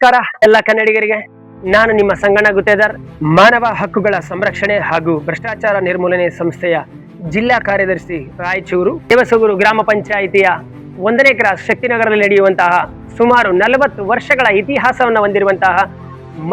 ನಮಸ್ಕಾರ ಎಲ್ಲ ಕನ್ನಡಿಗರಿಗೆ. ನಾನು ನಿಮ್ಮ ಸಂಗಣ್ಣ ಗುತ್ತೇದಾರ್, ಮಾನವ ಹಕ್ಕುಗಳ ಸಂರಕ್ಷಣೆ ಹಾಗೂ ಭ್ರಷ್ಟಾಚಾರ ನಿರ್ಮೂಲನೆ ಸಂಸ್ಥೆಯ ಜಿಲ್ಲಾ ಕಾರ್ಯದರ್ಶಿ, ರಾಯಚೂರು ದೇವಸೂರು ಗ್ರಾಮ ಪಂಚಾಯಿತಿಯ 1ನೇ ಕ್ರಾಸ್ ಶಕ್ತಿನಗರದಲ್ಲಿ ನಡೆಯುವಂತಹ ಸುಮಾರು 40 ವರ್ಷಗಳ ಇತಿಹಾಸವನ್ನು ಹೊಂದಿರುವಂತಹ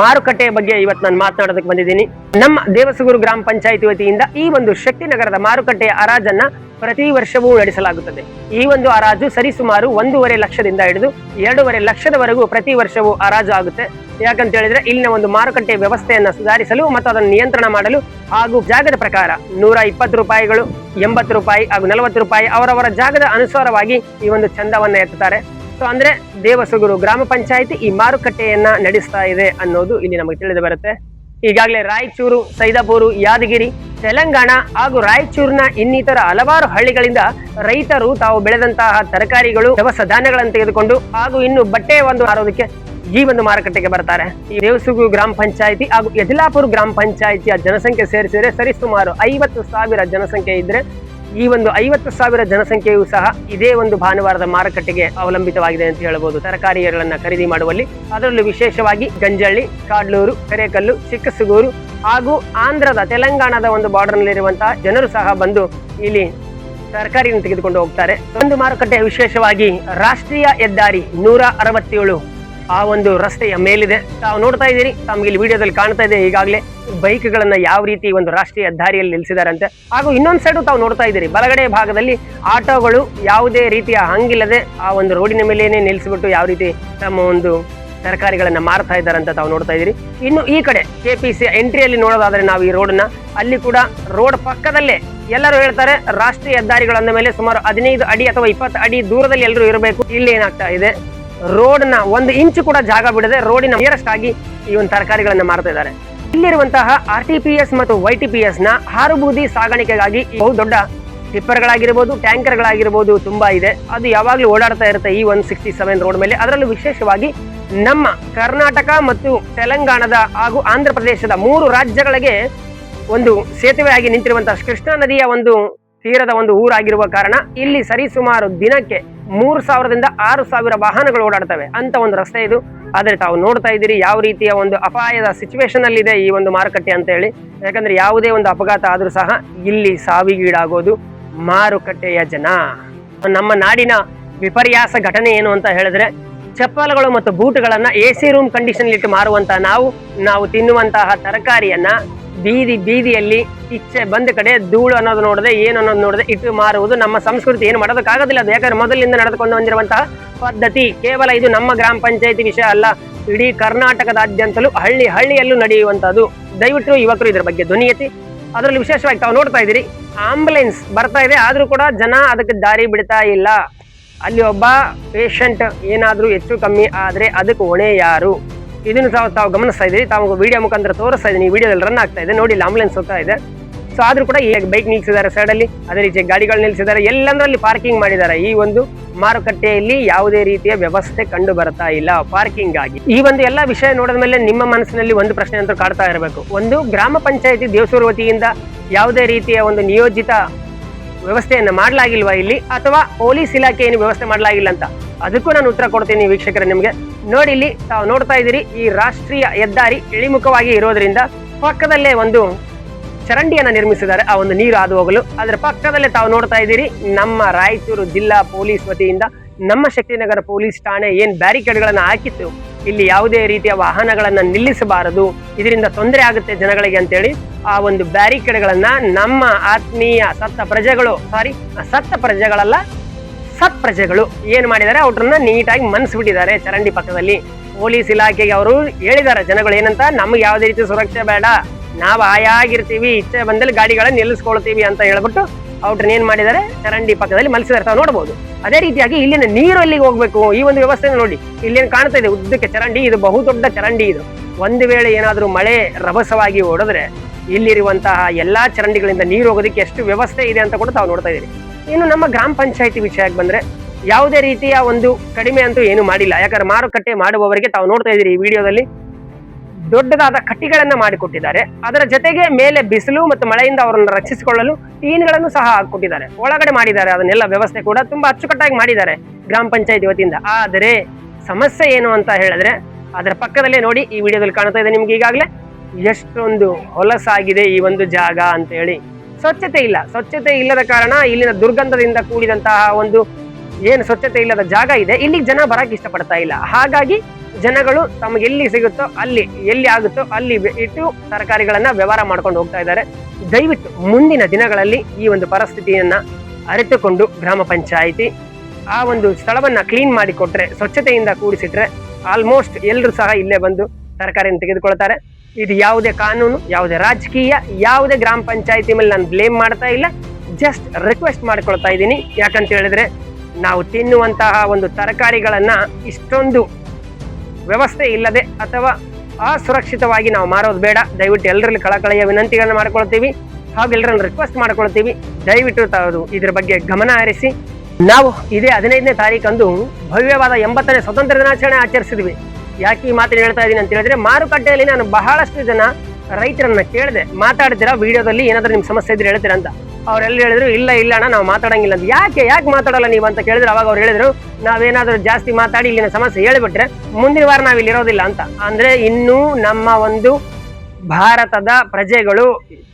ಮಾರುಕಟ್ಟೆಯ ಬಗ್ಗೆ ಇವತ್ತು ನಾನು ಮಾತನಾಡೋದಕ್ಕೆ ಬಂದಿದ್ದೀನಿ. ನಮ್ಮ ದೇವಸೂರು ಗ್ರಾಮ ಪಂಚಾಯಿತಿ ವತಿಯಿಂದ ಈ ಒಂದು ಶಕ್ತಿನಗರದ ಮಾರುಕಟ್ಟೆಯ ಹರಾಜನ್ನ ಪ್ರತಿ ವರ್ಷವೂ ನಡೆಸಲಾಗುತ್ತದೆ. ಈ ಒಂದು ಹರಾಜು ಸರಿಸುಮಾರು 1.5 ಲಕ್ಷದಿಂದ ಹಿಡಿದು 2.5 ಲಕ್ಷದವರೆಗೂ ಪ್ರತಿ ವರ್ಷವೂ ಹರಾಜು ಆಗುತ್ತೆ. ಯಾಕಂತ ಹೇಳಿದ್ರೆ ಇಲ್ಲಿನ ಒಂದು ಮಾರುಕಟ್ಟೆ ವ್ಯವಸ್ಥೆಯನ್ನ ಸುಧಾರಿಸಲು ಮತ್ತು ಅದನ್ನು ನಿಯಂತ್ರಣ ಮಾಡಲು ಹಾಗೂ ಜಾಗದ ಪ್ರಕಾರ 120 ರೂಪಾಯಿಗಳು, 80 ರೂಪಾಯಿ ಹಾಗೂ 40 ರೂಪಾಯಿ ಅವರವರ ಜಾಗದ ಅನುಸಾರವಾಗಿ ಈ ಒಂದು ಚಂದವನ್ನ ಎತ್ತುತ್ತಾರೆ. ಸೊ ಅಂದ್ರೆ ದೇವಸೂರು ಗ್ರಾಮ ಪಂಚಾಯಿತಿ ಈ ಮಾರುಕಟ್ಟೆಯನ್ನ ನಡೆಸ್ತಾ ಇದೆ ಅನ್ನೋದು ಇಲ್ಲಿ ನಮಗೆ ತಿಳಿದು ಬರುತ್ತೆ. ಈಗಾಗಲೇ ರಾಯಚೂರು, ಸೈದಾಪುರ, ಯಾದಗಿರಿ, ತೆಲಂಗಾಣ ಹಾಗೂ ರಾಯಚೂರಿನ ಇನ್ನಿತರ ಹಲವಾರು ಹಳ್ಳಿಗಳಿಂದ ರೈತರು ತಾವು ಬೆಳೆದಂತಹ ತರಕಾರಿಗಳು, ದವಸ ಧಾನ್ಯಗಳನ್ನು ತೆಗೆದುಕೊಂಡು ಹಾಗೂ ಇನ್ನು ಬಟ್ಟೆ ಒಂದು ಮಾರೋದಕ್ಕೆ ಈ ಒಂದು ಮಾರುಕಟ್ಟೆಗೆ ಬರ್ತಾರೆ. ಈ ದೇವಸೂರು ಗ್ರಾಮ ಪಂಚಾಯಿತಿ ಹಾಗೂ ಯದಿಲಾಪುರ ಗ್ರಾಮ ಪಂಚಾಯಿತಿಯ ಜನಸಂಖ್ಯೆ ಸೇರಿಸಿದರೆ ಸರಿಸುಮಾರು 50,000 ಜನಸಂಖ್ಯೆ ಇದ್ರೆ ಈ ಒಂದು 50,000 ಜನಸಂಖ್ಯೆಯೂ ಸಹ ಇದೇ ಒಂದು ಭಾನುವಾರದ ಮಾರುಕಟ್ಟೆಗೆ ಅವಲಂಬಿತವಾಗಿದೆ ಅಂತ ಹೇಳಬಹುದು. ತರಕಾರಿಗಳನ್ನ ಖರೀದಿ ಮಾಡುವಲ್ಲಿ ಅದರಲ್ಲೂ ವಿಶೇಷವಾಗಿ ಗಂಜಳ್ಳಿ, ಕಾಡ್ಲೂರು, ಕರೇಕಲ್ಲು, ಚಿಕ್ಕಸುಗೂರು ಹಾಗೂ ಆಂಧ್ರದ, ತೆಲಂಗಾಣದ ಒಂದು ಬಾರ್ಡರ್ ನಲ್ಲಿರುವಂತಹ ಜನರು ಸಹ ಬಂದು ಇಲ್ಲಿ ತರಕಾರಿಯನ್ನು ತೆಗೆದುಕೊಂಡು ಹೋಗ್ತಾರೆ. ಒಂದು ಮಾರುಕಟ್ಟೆ ವಿಶೇಷವಾಗಿ ರಾಷ್ಟ್ರೀಯ ಹೆದ್ದಾರಿ 167 ಆ ಒಂದು ರಸ್ತೆಯ ಮೇಲಿದೆ. ತಾವು ನೋಡ್ತಾ ಇದ್ದೀರಿ, ತಮ್ಗೆ ಇಲ್ಲಿ ವಿಡಿಯೋದಲ್ಲಿ ಕಾಣ್ತಾ ಇದೆ ಈಗಾಗಲೇ ಬೈಕ್ ಗಳನ್ನ ಯಾವ ರೀತಿ ಒಂದು ರಾಷ್ಟ್ರೀಯ ಹೆದ್ದಾರಿಯಲ್ಲಿ ನಿಲ್ಲಿಸಿದಾರಂತೆ. ಹಾಗೂ ಇನ್ನೊಂದು ಸೈಡು ತಾವು ನೋಡ್ತಾ ಇದ್ದೀರಿ, ಬಲಗಡೆ ಭಾಗದಲ್ಲಿ ಆಟೋಗಳು ಯಾವುದೇ ರೀತಿಯ ಹಂಗಿಲ್ಲದೆ ಆ ಒಂದು ರೋಡಿನ ಮೇಲೇನೆ ನಿಲ್ಲಿಸಿಬಿಟ್ಟು ಯಾವ ರೀತಿ ತಮ್ಮ ಒಂದು ತರಕಾರಿಗಳನ್ನ ಮಾರ್ತಾ ಇದ್ದಾರೆ ಅಂತ ತಾವು ನೋಡ್ತಾ ಇದ್ದೀರಿ. ಇನ್ನು ಈ ಕಡೆ ಕೆಪಿಸಿ ಎಂಟ್ರಿಯಲ್ಲಿ ನೋಡೋದಾದ್ರೆ ನಾವು ಈ ರೋಡ್ನ, ಅಲ್ಲಿ ಕೂಡ ರೋಡ್ ಪಕ್ಕದಲ್ಲೇ ಎಲ್ಲರೂ ಹೇಳ್ತಾರೆ ರಾಷ್ಟ್ರೀಯ ಹೆದ್ದಾರಿಗಳಂದ ಮೇಲೆ ಸುಮಾರು 15 ಅಡಿ ಅಥವಾ 20 ಅಡಿ ದೂರದಲ್ಲಿ ಎಲ್ಲರೂ ಇರಬೇಕು. ಇಲ್ಲಿ ಏನಾಗ್ತಾ ಇದೆ, ರೋಡ್ನ 1 ಇಂಚು ಕೂಡ ಜಾಗ ಬಿಡದೆ ರೋಡಿನ ನಿಯರೆಸ್ಟ್ ಆಗಿ ಈ ಒಂದು ತರಕಾರಿಗಳನ್ನ ಮಾರ್ತಾ ಇದ್ದಾರೆ. ಇಲ್ಲಿರುವಂತಹ RTPS ಮತ್ತು YTPS ನ ಹಾರುಬೂದಿ ಸಾಗಾಣಿಕೆಗಾಗಿ ಬಹುದೊಡ್ಡ ಟಿಪ್ಪರ್ಗಳಾಗಿರ್ಬೋದು, ಟ್ಯಾಂಕರ್ಗಳಾಗಿರ್ಬೋದು ತುಂಬಾ ಇದೆ. ಅದು ಯಾವಾಗ್ಲೂ ಓಡಾಡ್ತಾ ಇರುತ್ತೆ ಈ 167 ರೋಡ್ ಮೇಲೆ. ಅದರಲ್ಲೂ ವಿಶೇಷವಾಗಿ ನಮ್ಮ ಕರ್ನಾಟಕ ಮತ್ತು ತೆಲಂಗಾಣದ ಹಾಗೂ ಆಂಧ್ರ ಪ್ರದೇಶದ 3 ರಾಜ್ಯಗಳಿಗೆ ಒಂದು ಸೇತುವೆಯಾಗಿ ನಿಂತಿರುವಂತಹ ಕೃಷ್ಣಾ ನದಿಯ ಒಂದು ತೀರದ ಒಂದು ಊರಾಗಿರುವ ಕಾರಣ ಇಲ್ಲಿ ಸರಿಸುಮಾರು ದಿನಕ್ಕೆ 3,000ದಿಂದ 6,000 ವಾಹನಗಳು ಓಡಾಡ್ತವೆ ಅಂತ ಒಂದು ರಸ್ತೆ ಇದು. ಆದ್ರೆ ತಾವು ನೋಡ್ತಾ ಇದ್ದೀರಿ ಯಾವ ರೀತಿಯ ಒಂದು ಅಪಾಯದ ಸಿಚುವೇಶನ್ ಅಲ್ಲಿ ಇದೆ ಈ ಒಂದು ಮಾರುಕಟ್ಟೆ ಅಂತ ಹೇಳಿ. ಯಾಕಂದ್ರೆ ಯಾವುದೇ ಒಂದು ಅಪಘಾತ ಆದ್ರೂ ಸಹ ಇಲ್ಲಿ ಸಾವಿಗೀಡಾಗೋದು ಮಾರುಕಟ್ಟೆಯ ಜನ. ನಮ್ಮ ನಾಡಿನ ವಿಪರ್ಯಾಸ ಘಟನೆ ಏನು ಅಂತ ಹೇಳಿದ್ರೆ, ಚಪ್ಪಲುಗಳು ಮತ್ತು ಬೂಟುಗಳನ್ನ AC ರೂಮ್ ಕಂಡೀಷನ್ ಇಟ್ಟು ಮಾರುವಂತ ನಾವು ತಿನ್ನುವಂತಹ ತರಕಾರಿಯನ್ನ ಬೀದಿಯಲ್ಲಿ ಇಚ್ಛೆ ಬಂದ ಕಡೆ ಧೂಳು ಅನ್ನೋದು ನೋಡದೆ, ಏನು ಅನ್ನೋದು ನೋಡದೆ ಇಟ್ಟು ಮಾರುವುದು ನಮ್ಮ ಸಂಸ್ಕೃತಿ. ಏನು ಮಾಡೋದಕ್ಕಾಗೋದಿಲ್ಲ ಅದು, ಯಾಕಂದ್ರೆ ಮೊದಲಿಂದ ನಡೆದುಕೊಂಡು ಬಂದಿರುವಂತಹ ಪದ್ಧತಿ. ಕೇವಲ ಇದು ನಮ್ಮ ಗ್ರಾಮ ಪಂಚಾಯಿತಿ ವಿಷಯ ಅಲ್ಲ, ಇಡೀ ಕರ್ನಾಟಕದಾದ್ಯಂತಲೂ ಹಳ್ಳಿಯಲ್ಲೂ ನಡೆಯುವಂತದ್ದು. ದಯವಿಟ್ಟು ಯುವಕರು ಇದರ ಬಗ್ಗೆ ಧ್ವನಿ ಎತ್ತಿ. ಅದರಲ್ಲಿ ವಿಶೇಷವಾಗಿ ತಾವು ನೋಡ್ತಾ ಇದ್ದೀರಿ, ಆಂಬುಲೆನ್ಸ್ ಬರ್ತಾ ಇದೆ ಆದ್ರೂ ಕೂಡ ಜನ ಅದಕ್ಕೆ ದಾರಿ ಬಿಡ್ತಾ ಇಲ್ಲ. ಅಲ್ಲಿ ಒಬ್ಬ ಪೇಷಂಟ್ ಏನಾದ್ರೂ ಹೆಚ್ಚು ಕಮ್ಮಿ ಆದ್ರೆ ಅದಕ್ಕೆ ಹೊಣೆ ಯಾರು? ಇದನ್ನು ತಾವು ಗಮನಿಸ್ತಾ ಇದ್ದೀರಿ. ತಾವು ವಿಡಿಯೋ ಮುಖಾಂತರ ತೋರಿಸ್ತಾ ಇದ್ದೀನಿ, ಈ ವಿಡಿಯೋದಲ್ಲಿ ರನ್ ಆಗ್ತಾ ಇದೆ ನೋಡಿ, ಇಲ್ಲಿ ಆಂಬುಲೆನ್ಸ್ ಹೋಗ್ತಾ ಇದೆ. ಸೊ ಆದ್ರೂ ಕೂಡ ಈ ಬೈಕ್ ನಿಲ್ಸಿದ್ದಾರೆ ಸೈಡಲ್ಲಿ, ಅದೇ ರೀತಿ ಗಾಡಿಗಳು ನಿಲ್ಸಿದ್ದಾರೆ, ಎಲ್ಲಂದ್ರಲ್ಲಿ ಪಾರ್ಕಿಂಗ್ ಮಾಡಿದ್ದಾರೆ. ಈ ಒಂದು ಮಾರುಕಟ್ಟೆಯಲ್ಲಿ ಯಾವುದೇ ರೀತಿಯ ವ್ಯವಸ್ಥೆ ಕಂಡು ಬರ್ತಾ ಇಲ್ಲ ಪಾರ್ಕಿಂಗ್ ಆಗಿ. ಈ ಒಂದು ಎಲ್ಲ ವಿಷಯ ನೋಡಿದ ಮೇಲೆ ನಿಮ್ಮ ಮನಸ್ಸಿನಲ್ಲಿ ಒಂದು ಪ್ರಶ್ನೆ ಅಂತ ಕಾಡ್ತಾ ಇರಬೇಕು. ಒಂದು, ಗ್ರಾಮ ಪಂಚಾಯಿತಿ ದೇವಸೂರು ವತಿಯಿಂದ ಯಾವುದೇ ರೀತಿಯ ಒಂದು ನಿಯೋಜಿತ ವ್ಯವಸ್ಥೆಯನ್ನ ಮಾಡಲಾಗಿಲ್ವಾ ಇಲ್ಲಿ, ಅಥವಾ ಪೊಲೀಸ್ ಇಲಾಖೆ ಏನು ವ್ಯವಸ್ಥೆ ಮಾಡಲಾಗಿಲ್ಲ ಅಂತ? ಅದಕ್ಕೂ ನಾನು ಉತ್ತರ ಕೊಡ್ತೀನಿ ವೀಕ್ಷಕರೇ ನಿಮ್ಗೆ. ನೋಡಿ, ಇಲ್ಲಿ ತಾವು ನೋಡ್ತಾ ಇದ್ದೀರಿ, ಈ ರಾಷ್ಟ್ರೀಯ ಹೆದ್ದಾರಿ ಇಳಿಮುಖವಾಗಿ ಇರೋದ್ರಿಂದ ಪಕ್ಕದಲ್ಲೇ ಒಂದು ಚರಂಡಿಯನ್ನ ನಿರ್ಮಿಸಿದ್ದಾರೆ ಆ ಒಂದು ನೀರು ಹಾದು ಹೋಗಲು. ಅದರ ಪಕ್ಕದಲ್ಲೇ ತಾವು ನೋಡ್ತಾ ಇದ್ದೀರಿ, ನಮ್ಮ ರಾಯಚೂರು ಜಿಲ್ಲಾ ಪೊಲೀಸ್ ವತಿಯಿಂದ ನಮ್ಮ ಶಕ್ತಿನಗರ ಪೊಲೀಸ್ ಠಾಣೆ ಏನ್ ಬ್ಯಾರಿಕೇಡ್ಗಳನ್ನ ಹಾಕಿತ್ತು, ಇಲ್ಲಿ ಯಾವುದೇ ರೀತಿಯ ವಾಹನಗಳನ್ನ ನಿಲ್ಲಿಸಬಾರದು, ಇದರಿಂದ ತೊಂದರೆ ಆಗುತ್ತೆ ಜನಗಳಿಗೆ ಅಂತೇಳಿ ಆ ಒಂದು ಬ್ಯಾರಿಕೇಡ್ಗಳನ್ನ ನಮ್ಮ ಆತ್ಮೀಯ ಸತ್ಪ್ರಜೆಗಳು ಏನ್ ಮಾಡಿದ್ದಾರೆ, ಅವ್ರನ್ನ ನೀಟಾಗಿ ಮನ್ಸ್ಬಿಟ್ಟಿದ್ದಾರೆ ಚರಂಡಿ ಪಕ್ಕದಲ್ಲಿ. ಪೊಲೀಸ್ ಇಲಾಖೆಗೆ ಅವರು ಹೇಳಿದ್ದಾರೆ ಜನಗಳು ಏನಂತ, ನಮ್ಗೆ ಯಾವುದೇ ರೀತಿ ಸುರಕ್ಷೆ ಬೇಡ, ನಾವು ಆಯಾಗಿರ್ತೀವಿ, ಇಚ್ಛೆ ಬಂದಲ್ಲಿ ಗಾಡಿಗಳನ್ನ ನಿಲ್ಲಿಸ್ಕೊಳ್ತೀವಿ ಅಂತ ಹೇಳ್ಬಿಟ್ಟು ಅವ್ರನ್ನ ಏನ್ ಮಾಡಿದ್ದಾರೆ, ಚರಂಡಿ ಪಕ್ಕದಲ್ಲಿ ಮಲ್ಸಿದಾರೆ. ತಾವು ನೋಡಬಹುದು. ಅದೇ ರೀತಿಯಾಗಿ ಇಲ್ಲಿನ ನೀರು ಎಲ್ಲಿಗೆ ಹೋಗ್ಬೇಕು, ಈ ಒಂದು ವ್ಯವಸ್ಥೆ ನೋಡಿ, ಇಲ್ಲೇನು ಕಾಣ್ತಾ ಇದೆ ಉದ್ದಕ್ಕೆ ಚರಂಡಿ, ಇದು ಬಹುದೊಡ್ಡ ಚರಂಡಿ ಇದು. ಒಂದು ವೇಳೆ ಏನಾದ್ರೂ ಮಳೆ ರಭಸವಾಗಿ ಓಡಿದ್ರೆ ಇಲ್ಲಿರುವಂತಹ ಎಲ್ಲಾ ಚರಂಡಿಗಳಿಂದ ನೀರು ಹೋಗೋದಕ್ಕೆ ಎಷ್ಟು ವ್ಯವಸ್ಥೆ ಇದೆ ಅಂತ ಕೂಡ ತಾವು ನೋಡ್ತಾ ಇದ್ದೀರಿ. ಇನ್ನು ನಮ್ಮ ಗ್ರಾಮ ಪಂಚಾಯಿತಿ ವಿಷಯಕ್ಕೆ ಬಂದ್ರೆ ಯಾವುದೇ ರೀತಿಯ ಒಂದು ಕಡಿಮೆ ಅಂತೂ ಏನು ಮಾಡಿಲ್ಲ. ಯಾಕಂದ್ರೆ ಮಾರುಕಟ್ಟೆ ಮಾಡುವವರಿಗೆ ತಾವು ನೋಡ್ತಾ ಇದ್ದೀರಿ ಈ ವಿಡಿಯೋದಲ್ಲಿ ದೊಡ್ಡದಾದ ಕಟ್ಟಿಗಳನ್ನ ಮಾಡಿಕೊಟ್ಟಿದ್ದಾರೆ. ಅದರ ಜೊತೆಗೆ ಮೇಲೆ ಬಿಸಿಲು ಮತ್ತು ಮಳೆಯಿಂದ ಅವರನ್ನು ರಕ್ಷಿಸಿಕೊಳ್ಳಲು ಟೀನ್ಗಳನ್ನು ಸಹ ಹಾಕಿಕೊಟ್ಟಿದ್ದಾರೆ, ಒಳಗಡೆ ಮಾಡಿದ್ದಾರೆ. ಅದನ್ನೆಲ್ಲ ವ್ಯವಸ್ಥೆ ಕೂಡ ತುಂಬಾ ಅಚ್ಚುಕಟ್ಟಾಗಿ ಮಾಡಿದ್ದಾರೆ ಗ್ರಾಮ ಪಂಚಾಯತಿ ವತಿಯಿಂದ. ಆದರೆ ಸಮಸ್ಯೆ ಏನು ಅಂತ ಹೇಳಿದ್ರೆ, ಅದರ ಪಕ್ಕದಲ್ಲೇ ನೋಡಿ, ಈ ವಿಡಿಯೋದಲ್ಲಿ ಕಾಣ್ತಾ ಇದೆ ನಿಮ್ಗೆ ಈಗಾಗಲೇ ಎಷ್ಟೊಂದು ಹೊಲಸಾಗಿದೆ ಈ ಒಂದು ಜಾಗ ಅಂತ ಹೇಳಿ. ಸ್ವಚ್ಛತೆ ಇಲ್ಲದ ಕಾರಣ ಇಲ್ಲಿನ ದುರ್ಗಂಧದಿಂದ ಕೂಡಿದಂತಹ ಒಂದು ಏನು ಸ್ವಚ್ಛತೆ ಇಲ್ಲದ ಜಾಗ ಇದೆ, ಇಲ್ಲಿಗೆ ಜನ ಬರಕ್ಕೆ ಇಷ್ಟಪಡ್ತಾ ಇಲ್ಲ. ಹಾಗಾಗಿ ಜನಗಳು ತಮಗೆ ಎಲ್ಲಿ ಸಿಗುತ್ತೋ ಅಲ್ಲಿ, ಎಲ್ಲಿ ಆಗುತ್ತೋ ಅಲ್ಲಿ ಇಟ್ಟು ತರಕಾರಿಗಳನ್ನ ವ್ಯವಹಾರ ಮಾಡ್ಕೊಂಡು ಹೋಗ್ತಾ ಇದ್ದಾರೆ. ದಯವಿಟ್ಟು ಮುಂದಿನ ದಿನಗಳಲ್ಲಿ ಈ ಒಂದು ಪರಿಸ್ಥಿತಿಯನ್ನ ಅರಿತುಕೊಂಡು ಗ್ರಾಮ ಪಂಚಾಯಿತಿ ಆ ಒಂದು ಸ್ಥಳವನ್ನ ಕ್ಲೀನ್ ಮಾಡಿ ಕೊಟ್ರೆ, ಸ್ವಚ್ಛತೆಯಿಂದ ಕೂಡಿಸಿಟ್ರೆ ಆಲ್ಮೋಸ್ಟ್ ಎಲ್ಲರೂ ಸಹ ಇಲ್ಲೇ ಬಂದು ತರಕಾರಿಯನ್ನು ತೆಗೆದುಕೊಳ್ತಾರೆ. ಇದು ಯಾವುದೇ ಕಾನೂನು, ಯಾವುದೇ ರಾಜಕೀಯ, ಯಾವುದೇ ಗ್ರಾಮ ಪಂಚಾಯಿತಿ ಮೇಲೆ ನಾನು ಬ್ಲೇಮ್ ಮಾಡ್ತಾ ಇಲ್ಲ, ಜಸ್ಟ್ ರಿಕ್ವೆಸ್ಟ್ ಮಾಡ್ಕೊಳ್ತಾ ಇದ್ದೀನಿ. ಯಾಕಂತ ಹೇಳಿದ್ರೆ ನಾವು ತಿನ್ನುವಂತಹ ಒಂದು ತರಕಾರಿಗಳನ್ನ ಇಷ್ಟೊಂದು ವ್ಯವಸ್ಥೆ ಇಲ್ಲದೆ ಅಥವಾ ಅಸುರಕ್ಷಿತವಾಗಿ ನಾವು ಮಾರೋದು ಬೇಡ. ದಯವಿಟ್ಟು ಎಲ್ಲರಲ್ಲಿ ಕಳಕಳಿಯ ವಿನಂತಿಗಳನ್ನ ಮಾಡ್ಕೊಳ್ತೀವಿ ಹಾಗೂ ಎಲ್ಲರನ್ನು ರಿಕ್ವೆಸ್ಟ್ ಮಾಡ್ಕೊಳ್ತೀವಿ. ದಯವಿಟ್ಟು ತಾವು ಇದ್ರ ಬಗ್ಗೆ ಗಮನ ಹರಿಸಿ. ನಾವು ಇದೇ 15ನೇ ತಾರೀಕಂದು ಭವ್ಯವಾದ 80ನೇ ಸ್ವತಂತ್ರ ದಿನಾಚರಣೆ ಆಚರಿಸಿದ್ವಿ. ಯಾಕೆ ಈ ಮಾತನ್ನು ಹೇಳ್ತಾ ಇದ್ದೀನಿ ಅಂತ ಹೇಳಿದ್ರೆ, ಮಾರುಕಟ್ಟೆಯಲ್ಲಿ ನಾನು ಬಹಳಷ್ಟು ಜನ ರೈತರನ್ನ ಕೇಳಿದೆ, ಮಾತಾಡ್ತೀರಾ ವಿಡಿಯೋದಲ್ಲಿ, ಏನಾದ್ರೂ ನಿಮ್ ಸಮಸ್ಯೆ ಇದ್ರೆ ಹೇಳ್ತೀರಾ ಅಂತ. ಅವ್ರೆಲ್ಲ ಹೇಳಿದ್ರು ಇಲ್ಲ ಅಣ್ಣ ನಾವು ಮಾತಾಡಂಗಿಲ್ಲ ಅಂತ. ಯಾಕೆ ಮಾತಾಡಲ್ಲ ನೀವು ಅಂತ ಕೇಳಿದ್ರೆ, ಅವಾಗ ಅವ್ರು ಹೇಳಿದ್ರು ನಾವೇನಾದ್ರೂ ಜಾಸ್ತಿ ಮಾತಾಡಿ ಇಲ್ಲಿನ ಸಮಸ್ಯೆ ಹೇಳಿಬಿಟ್ರೆ ಮುಂದಿನ ವಾರ ನಾವ್ ಇಲ್ಲಿ ಇರೋದಿಲ್ಲ ಅಂತ. ಅಂದ್ರೆ ಇನ್ನೂ ನಮ್ಮ ಒಂದು ಭಾರತದ ಪ್ರಜೆಗಳು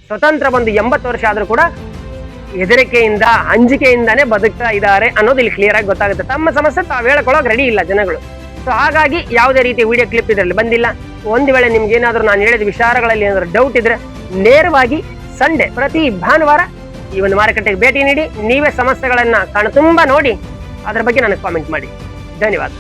ಸ್ವತಂತ್ರ ಬಂದು 80 ವರ್ಷ ಆದ್ರೂ ಕೂಡ ಹೆದರಿಕೆಯಿಂದ, ಅಂಜಿಕೆಯಿಂದಾನೇ ಬದುಕ್ತಾ ಇದ್ದಾರೆ ಅನ್ನೋದು ಇಲ್ಲಿ ಕ್ಲಿಯರ್ ಆಗಿ ಗೊತ್ತಾಗುತ್ತೆ. ತಮ್ಮ ಸಮಸ್ಯೆ ತಾವು ಹೇಳ್ಕೊಳ್ಳೋಕೆ ರೆಡಿ ಇಲ್ಲ ಜನಗಳು. ಸೊ ಹಾಗಾಗಿ ಯಾವುದೇ ರೀತಿ ವಿಡಿಯೋ ಕ್ಲಿಪ್ ಇದರಲ್ಲಿ ಬಂದಿಲ್ಲ. ಒಂದು ವೇಳೆ ನಿಮ್ಗೆ ಏನಾದ್ರೂ ನಾನು ಹೇಳಿದ ವಿಚಾರಗಳಲ್ಲಿ ಏನಾದ್ರು ಡೌಟ್ ಇದ್ರೆ ನೇರವಾಗಿ ಸಂಡೇ, ಪ್ರತಿ ಭಾನುವಾರ ಈ ಒಂದು ಮಾರುಕಟ್ಟೆಗೆ ಭೇಟಿ ನೀಡಿ ನೀವೇ ಸಮಸ್ಯೆಗಳನ್ನ ಕಣ್ತುಂಬ ನೋಡಿ ಅದ್ರ ಬಗ್ಗೆ ನನಗೆ ಕಾಮೆಂಟ್ ಮಾಡಿ. ಧನ್ಯವಾದ.